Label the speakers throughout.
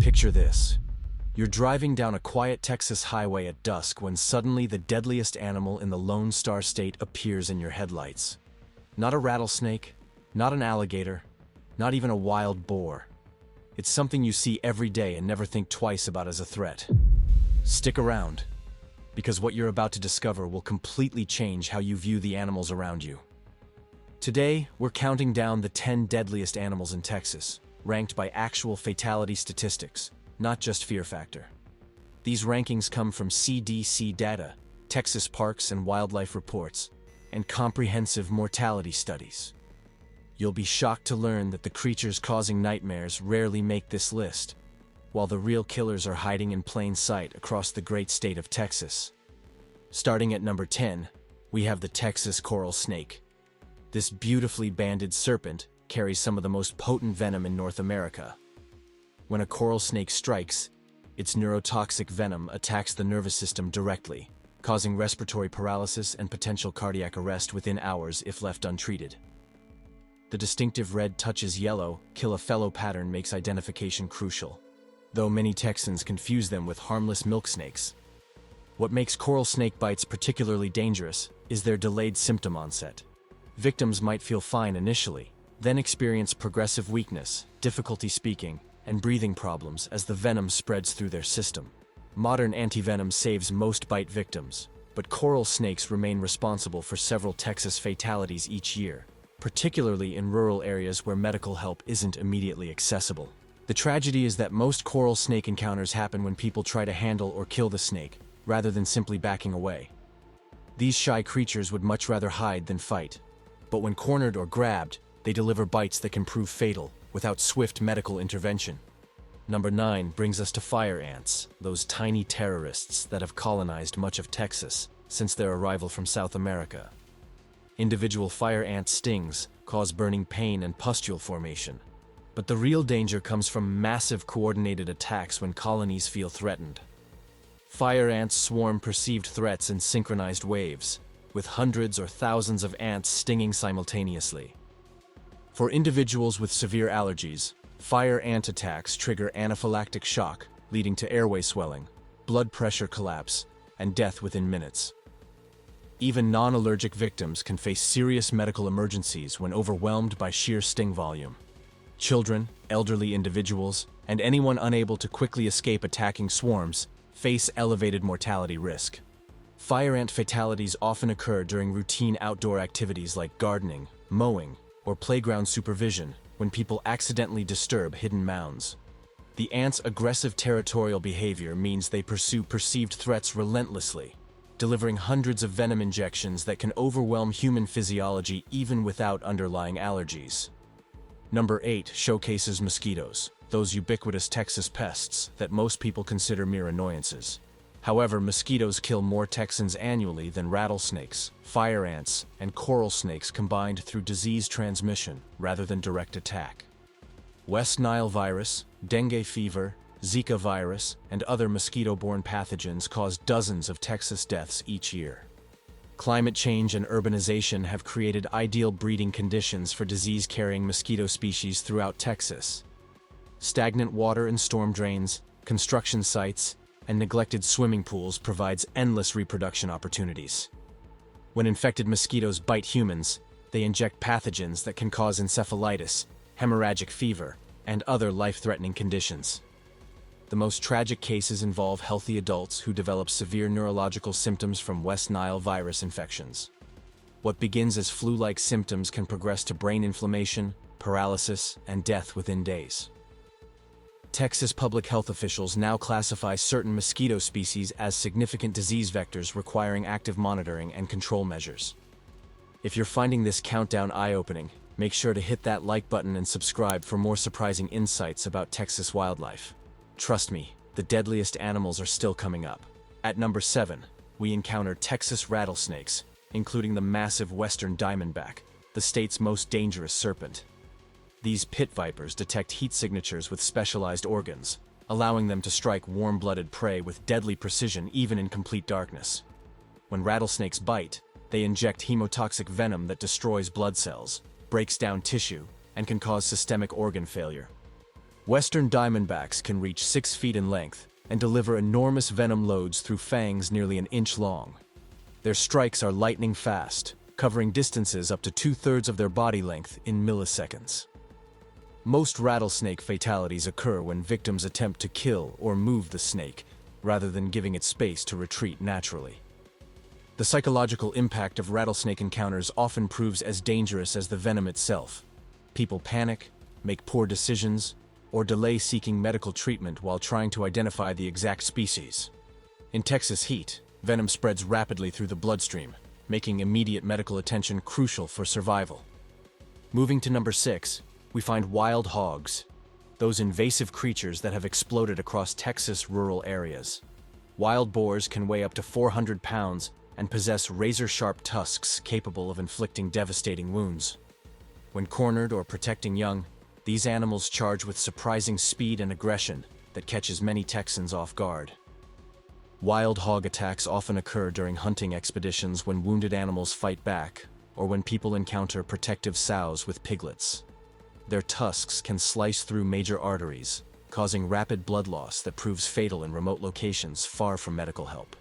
Speaker 1: Picture this. You're driving down a quiet Texas highway at dusk when suddenly the deadliest animal in the Lone Star State appears in your headlights. Not a rattlesnake, not an alligator, not even a wild boar. It's something you see every day and never think twice about as a threat. Stick around, because what you're about to discover will completely change how you view the animals around you. Today, we're counting down the 10 deadliest animals in Texas, ranked by actual fatality statistics, not just fear factor. These rankings come from CDC data, Texas Parks and Wildlife reports, and comprehensive mortality studies. You'll be shocked to learn that the creatures causing nightmares rarely make this list, while the real killers are hiding in plain sight across the great state of Texas. Starting at number 10, we have the Texas coral snake. This beautifully banded serpent carries some of the most potent venom in North America. When a coral snake strikes, its neurotoxic venom attacks the nervous system directly, causing respiratory paralysis and potential cardiac arrest within hours if left untreated. The distinctive red touches yellow, kill-a-fellow pattern makes identification crucial, though many Texans confuse them with harmless milk snakes. What makes coral snake bites particularly dangerous is their delayed symptom onset. Victims might feel fine initially, then experience progressive weakness, difficulty speaking, and breathing problems as the venom spreads through their system. Modern antivenom saves most bite victims, but coral snakes remain responsible for several Texas fatalities each year, particularly in rural areas where medical help isn't immediately accessible. The tragedy is that most coral snake encounters happen when people try to handle or kill the snake, rather than simply backing away. These shy creatures would much rather hide than fight, but when cornered or grabbed, they deliver bites that can prove fatal without swift medical intervention. Number 9 brings us to fire ants, those tiny terrorists that have colonized much of Texas since their arrival from South America. Individual fire ant stings cause burning pain and pustule formation, but the real danger comes from massive coordinated attacks when colonies feel threatened. Fire ants swarm perceived threats in synchronized waves, with hundreds or thousands of ants stinging simultaneously. For individuals with severe allergies, fire ant attacks trigger anaphylactic shock, leading to airway swelling, blood pressure collapse, and death within minutes. Even non-allergic victims can face serious medical emergencies when overwhelmed by sheer sting volume. Children, elderly individuals, and anyone unable to quickly escape attacking swarms face elevated mortality risk. Fire ant fatalities often occur during routine outdoor activities like gardening, mowing, or playground supervision when people accidentally disturb hidden mounds. The ants' aggressive territorial behavior means they pursue perceived threats relentlessly, delivering hundreds of venom injections that can overwhelm human physiology even without underlying allergies. Number 8 showcases mosquitoes, those ubiquitous Texas pests that most people consider mere annoyances. However, mosquitoes kill more Texans annually than rattlesnakes, fire ants, and coral snakes combined through disease transmission rather than direct attack. West Nile virus, dengue fever, Zika virus, and other mosquito-borne pathogens cause dozens of Texas deaths each year. Climate change and urbanization have created ideal breeding conditions for disease-carrying mosquito species throughout Texas. Stagnant water in storm drains, construction sites, and neglected swimming pools provides endless reproduction opportunities. When infected mosquitoes bite humans, they inject pathogens that can cause encephalitis, hemorrhagic fever, and other life-threatening conditions. The most tragic cases involve healthy adults who develop severe neurological symptoms from West Nile virus infections. What begins as flu-like symptoms can progress to brain inflammation, paralysis, and death within days. Texas public health officials now classify certain mosquito species as significant disease vectors requiring active monitoring and control measures. If you're finding this countdown eye-opening, make sure to hit that like button and subscribe for more surprising insights about Texas wildlife. Trust me, the deadliest animals are still coming up. At number 7, we encounter Texas rattlesnakes, including the massive western diamondback, the state's most dangerous serpent. These pit vipers detect heat signatures with specialized organs, allowing them to strike warm-blooded prey with deadly precision even in complete darkness. When rattlesnakes bite, they inject hemotoxic venom that destroys blood cells, breaks down tissue, and can cause systemic organ failure. Western diamondbacks can reach 6 feet in length and deliver enormous venom loads through fangs nearly an inch long. Their strikes are lightning fast, covering distances up to 2/3 of their body length in milliseconds. Most rattlesnake fatalities occur when victims attempt to kill or move the snake, rather than giving it space to retreat naturally. The psychological impact of rattlesnake encounters often proves as dangerous as the venom itself. People panic, make poor decisions, or delay seeking medical treatment while trying to identify the exact species. In Texas heat, venom spreads rapidly through the bloodstream, making immediate medical attention crucial for survival. Moving to number 6, we find wild hogs, those invasive creatures that have exploded across Texas rural areas. Wild boars can weigh up to 400 pounds and possess razor-sharp tusks capable of inflicting devastating wounds. When cornered or protecting young, these animals charge with surprising speed and aggression that catches many Texans off guard. Wild hog attacks often occur during hunting expeditions when wounded animals fight back, or when people encounter protective sows with piglets. Their tusks can slice through major arteries, causing rapid blood loss that proves fatal in remote locations far from medical help.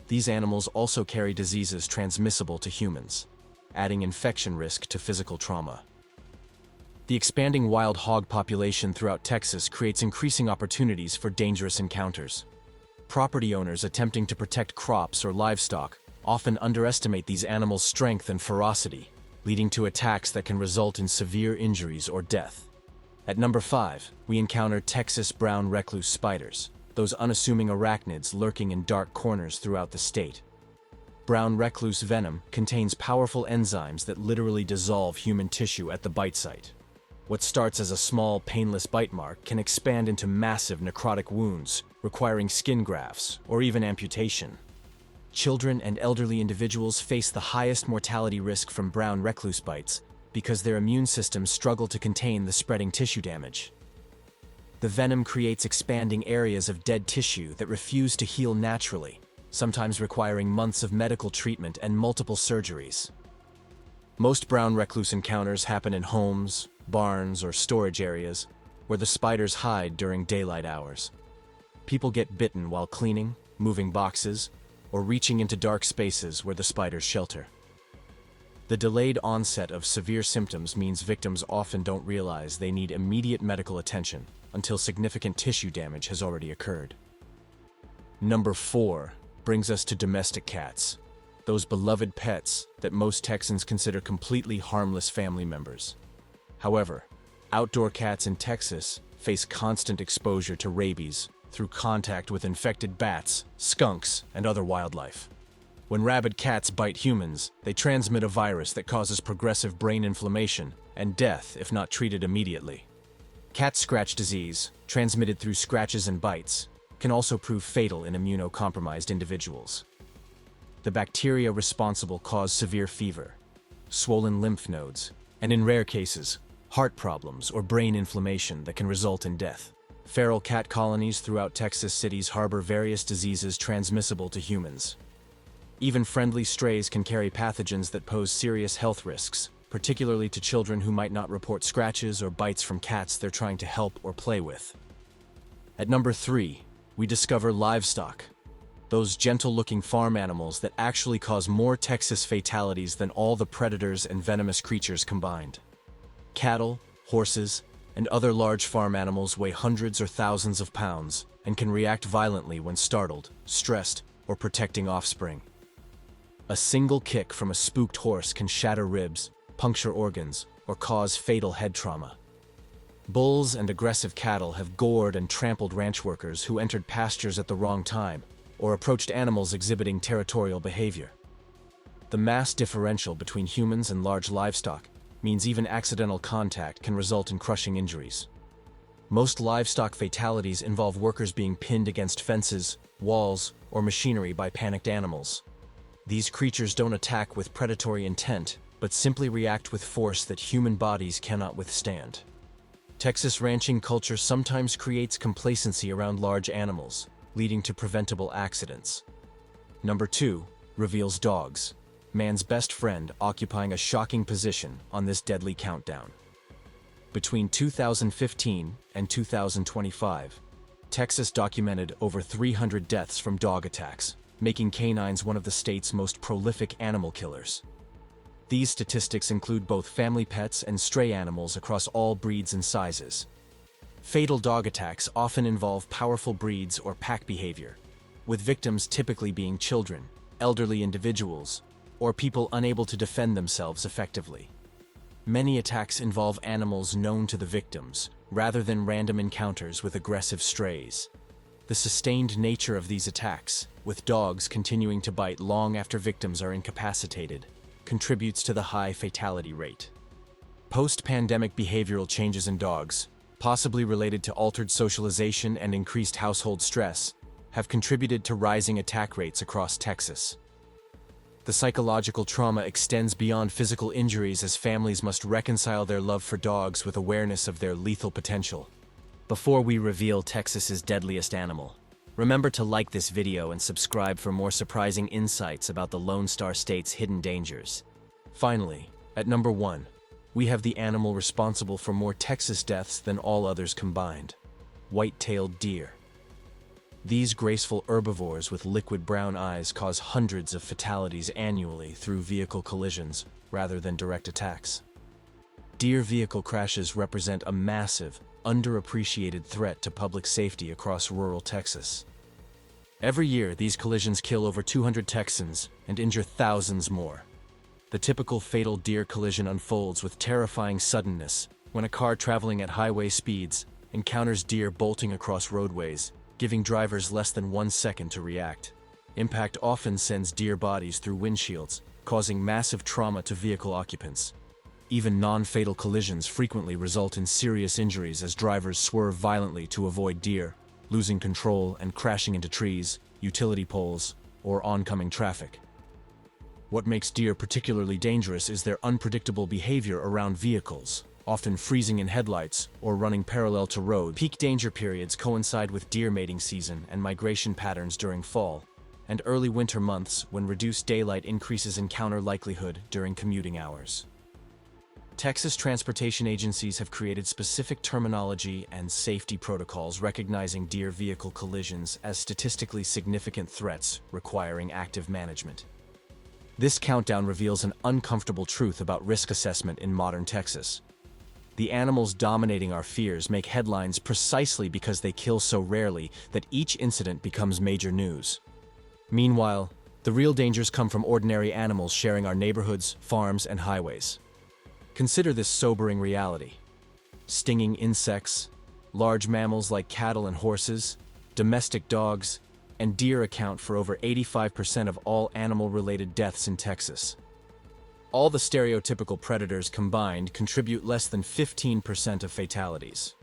Speaker 1: These animals also carry diseases transmissible to humans, adding infection risk to physical trauma. The expanding wild hog population throughout Texas creates increasing opportunities for dangerous encounters. Property owners attempting to protect crops or livestock often underestimate these animals' strength and ferocity, leading to attacks that can result in severe injuries or death. At number 5, we encounter Texas brown recluse spiders, those unassuming arachnids lurking in dark corners throughout the state. Brown recluse venom contains powerful enzymes that literally dissolve human tissue at the bite site. What starts as a small, painless bite mark can expand into massive necrotic wounds, requiring skin grafts or even amputation. Children and elderly individuals face the highest mortality risk from brown recluse bites because their immune systems struggle to contain the spreading tissue damage. The venom creates expanding areas of dead tissue that refuse to heal naturally, sometimes requiring months of medical treatment and multiple surgeries. Most brown recluse encounters happen in homes, barns, or storage areas where the spiders hide during daylight hours. People get bitten while cleaning, moving boxes, or reaching into dark spaces where the spiders shelter. The delayed onset of severe symptoms means victims often don't realize they need immediate medical attention until significant tissue damage has already occurred. Number 4 brings us to domestic cats, those beloved pets that most Texans consider completely harmless family members. However, outdoor cats in Texas face constant exposure to rabies through contact with infected bats, skunks, and other wildlife. When rabid cats bite humans, they transmit a virus that causes progressive brain inflammation and death if not treated immediately. Cat scratch disease, transmitted through scratches and bites, can also prove fatal in immunocompromised individuals. The bacteria responsible cause severe fever, swollen lymph nodes, and in rare cases, heart problems or brain inflammation that can result in death. Feral cat colonies throughout Texas cities harbor various diseases transmissible to humans. Even friendly strays can carry pathogens that pose serious health risks, particularly to children who might not report scratches or bites from cats they're trying to help or play with. At number 3, we discover livestock, those gentle-looking farm animals that actually cause more Texas fatalities than all the predators and venomous creatures combined. Cattle, horses, and other large farm animals weigh hundreds or thousands of pounds and can react violently when startled, stressed, or protecting offspring. A single kick from a spooked horse can shatter ribs, puncture organs, or cause fatal head trauma. Bulls and aggressive cattle have gored and trampled ranch workers who entered pastures at the wrong time or approached animals exhibiting territorial behavior. The mass differential between humans and large livestock means even accidental contact can result in crushing injuries. Most livestock fatalities involve workers being pinned against fences, walls, or machinery by panicked animals. These creatures don't attack with predatory intent, but simply react with force that human bodies cannot withstand. Texas ranching culture sometimes creates complacency around large animals, leading to preventable accidents. Number 2 reveals dogs, man's best friend, occupying a shocking position on this deadly countdown. Between 2015 and 2025, Texas documented over 300 deaths from dog attacks, making canines one of the state's most prolific animal killers. These statistics include both family pets and stray animals across all breeds and sizes. Fatal dog attacks often involve powerful breeds or pack behavior, with victims typically being children, elderly individuals, or people unable to defend themselves effectively. Many attacks involve animals known to the victims, rather than random encounters with aggressive strays. The sustained nature of these attacks, with dogs continuing to bite long after victims are incapacitated, contributes to the high fatality rate. Post-pandemic behavioral changes in dogs, possibly related to altered socialization and increased household stress, have contributed to rising attack rates across Texas. The psychological trauma extends beyond physical injuries as families must reconcile their love for dogs with awareness of their lethal potential. Before we reveal Texas's deadliest animal, remember to like this video and subscribe for more surprising insights about the Lone Star State's hidden dangers. Finally, at number 1, we have the animal responsible for more Texas deaths than all others combined: white-tailed deer. These graceful herbivores with liquid brown eyes cause hundreds of fatalities annually through vehicle collisions rather than direct attacks. Deer vehicle crashes represent a massive, underappreciated threat to public safety across rural Texas. Every year, these collisions kill over 200 Texans and injure thousands more. The typical fatal deer collision unfolds with terrifying suddenness when a car traveling at highway speeds encounters deer bolting across roadways, giving drivers less than 1 second to react. Impact often sends deer bodies through windshields, causing massive trauma to vehicle occupants. Even non-fatal collisions frequently result in serious injuries as drivers swerve violently to avoid deer, losing control and crashing into trees, utility poles, or oncoming traffic. What makes deer particularly dangerous is their unpredictable behavior around vehicles, often freezing in headlights or running parallel to roads. Peak danger periods coincide with deer mating season and migration patterns during fall, and early winter months when reduced daylight increases encounter likelihood during commuting hours. Texas transportation agencies have created specific terminology and safety protocols recognizing deer vehicle collisions as statistically significant threats requiring active management. This countdown reveals an uncomfortable truth about risk assessment in modern Texas. The animals dominating our fears make headlines precisely because they kill so rarely that each incident becomes major news. Meanwhile, the real dangers come from ordinary animals sharing our neighborhoods, farms, and highways. Consider this sobering reality. Stinging insects, large mammals like cattle and horses, domestic dogs, and deer account for over 85% of all animal-related deaths in Texas. All the stereotypical predators combined contribute less than 15% of fatalities.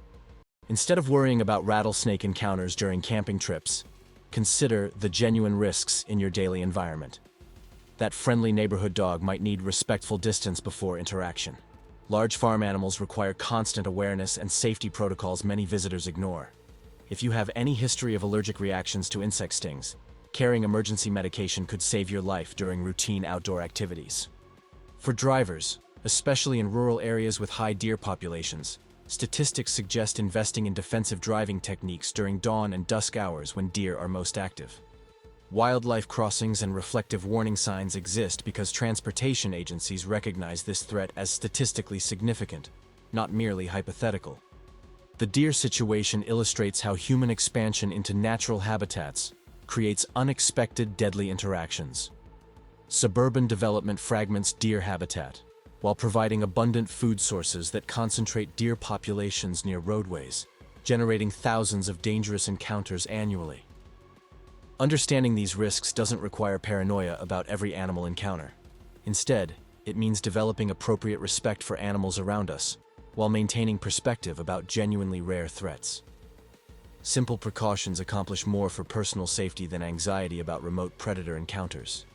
Speaker 1: Instead of worrying about rattlesnake encounters during camping trips, consider the genuine risks in your daily environment. That friendly neighborhood dog might need respectful distance before interaction. Large farm animals require constant awareness and safety protocols many visitors ignore. If you have any history of allergic reactions to insect stings, carrying emergency medication could save your life during routine outdoor activities. For drivers, especially in rural areas with high deer populations, statistics suggest investing in defensive driving techniques during dawn and dusk hours when deer are most active. Wildlife crossings and reflective warning signs exist because transportation agencies recognize this threat as statistically significant, not merely hypothetical. The deer situation illustrates how human expansion into natural habitats creates unexpected deadly interactions. Suburban development fragments deer habitat, while providing abundant food sources that concentrate deer populations near roadways, generating thousands of dangerous encounters annually. Understanding these risks doesn't require paranoia about every animal encounter. Instead, it means developing appropriate respect for animals around us, while maintaining perspective about genuinely rare threats. Simple precautions accomplish more for personal safety than anxiety about remote predator encounters.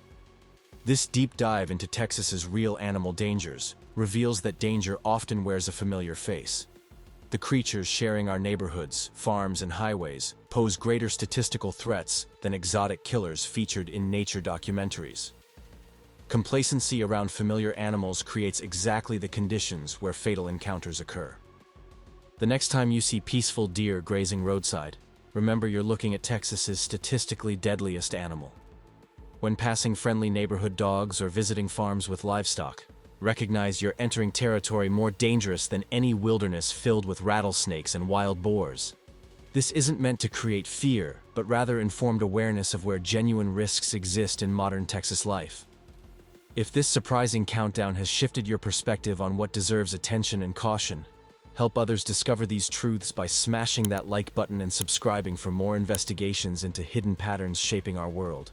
Speaker 1: This deep dive into Texas's real animal dangers reveals that danger often wears a familiar face. The creatures sharing our neighborhoods, farms, and highways pose greater statistical threats than exotic killers featured in nature documentaries. Complacency around familiar animals creates exactly the conditions where fatal encounters occur. The next time you see peaceful deer grazing roadside, remember you're looking at Texas's statistically deadliest animal. When passing friendly neighborhood dogs or visiting farms with livestock, recognize you're entering territory more dangerous than any wilderness filled with rattlesnakes and wild boars. This isn't meant to create fear, but rather informed awareness of where genuine risks exist in modern Texas life. If this surprising countdown has shifted your perspective on what deserves attention and caution, help others discover these truths by smashing that like button and subscribing for more investigations into hidden patterns shaping our world.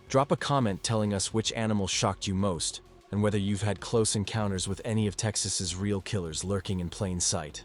Speaker 1: Drop a comment telling us which animal shocked you most, and whether you've had close encounters with any of Texas's real killers lurking in plain sight.